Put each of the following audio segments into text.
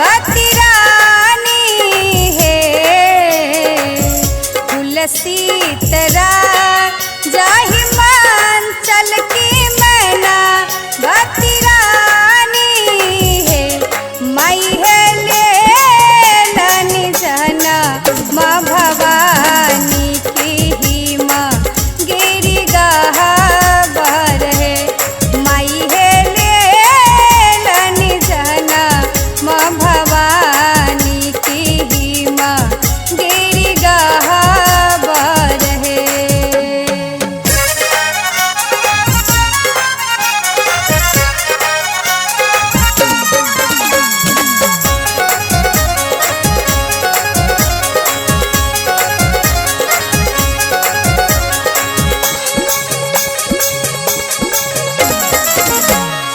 भक्ति रानी है तुलसी तेरा जाहि मन चल की मैना भक्ति रानी है माई है ले लनि जना माँ भवानी की ही माँ गिरी गहबर है माई है ले लनि जना माँ भवानी की ही माँ गिरी गहबर है।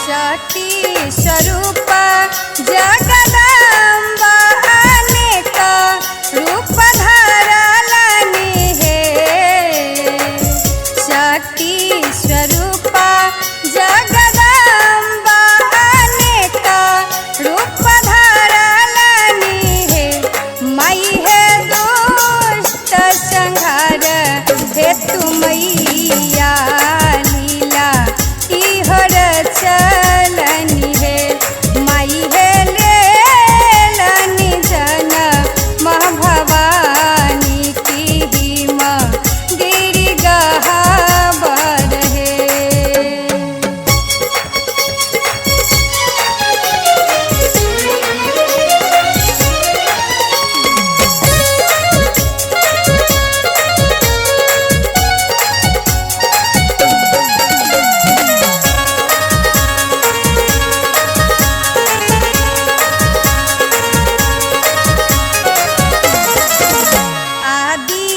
शक्ति स्वरूप जगदम्बा अनेक रूप धरलनि है शक्ति स्वरूप जगदम्बा अनेक रूप धरलनि है माई है दुष्ट संहार हेतु मैया लीला इहर चलनि है माई है ले लनि जना माँ भवानी की ही माँ गिरी गहबर है। आदि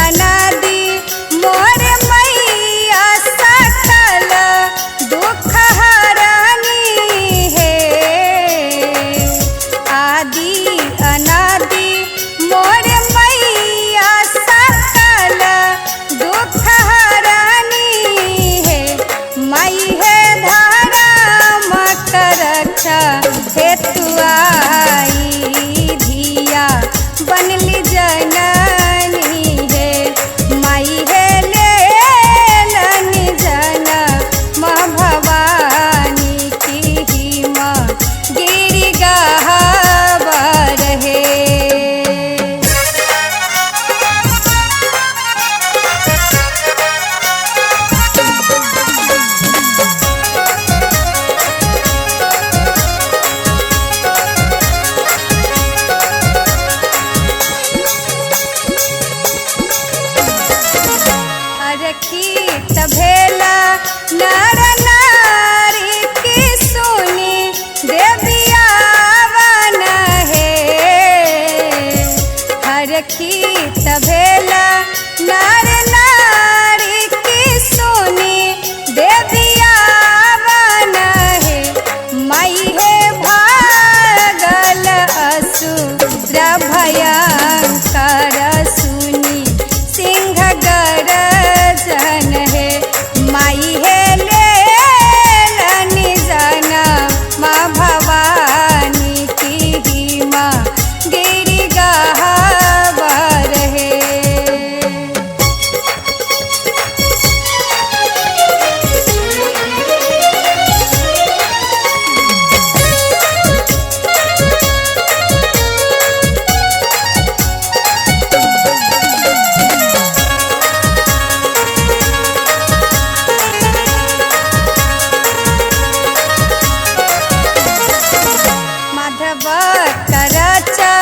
अनादि मोर मैया सकल दुख हरनी है आदि अनादि मोर मैया सकल दुख हरनी है माई है धर्म रक्षा हेतु आई धिया बनली जननी है माई है ले लनि जना माँ भवानी की ही माँ गिरी गहबर है। अरखित भेला नर नारी की सुनी देविया वन है हरखित भेला नर नारी की सुनी देविया वन है माई है भागल असुर भयंकर सुनी सिंह गर्जन है माई है ले लनि जना माँ भवानी की ही माँ गिरी गहबर है। माधव करचा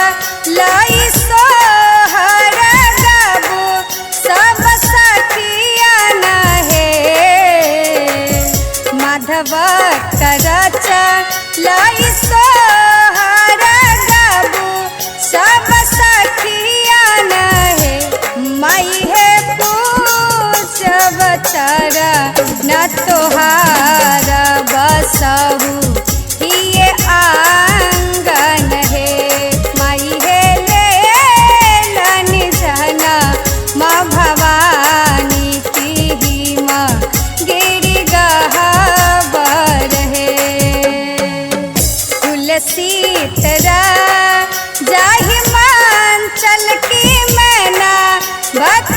लाई सोहर गाबू सब सखियन है माधव करचा लाई सोहर गाबू सब सखियन है माई है पूजब चरा न तोहार बसहु हिये आंगन है माई है ले लनि जना माँ भवानी की ही माँ गिरी गहबर है तुलसी भक्त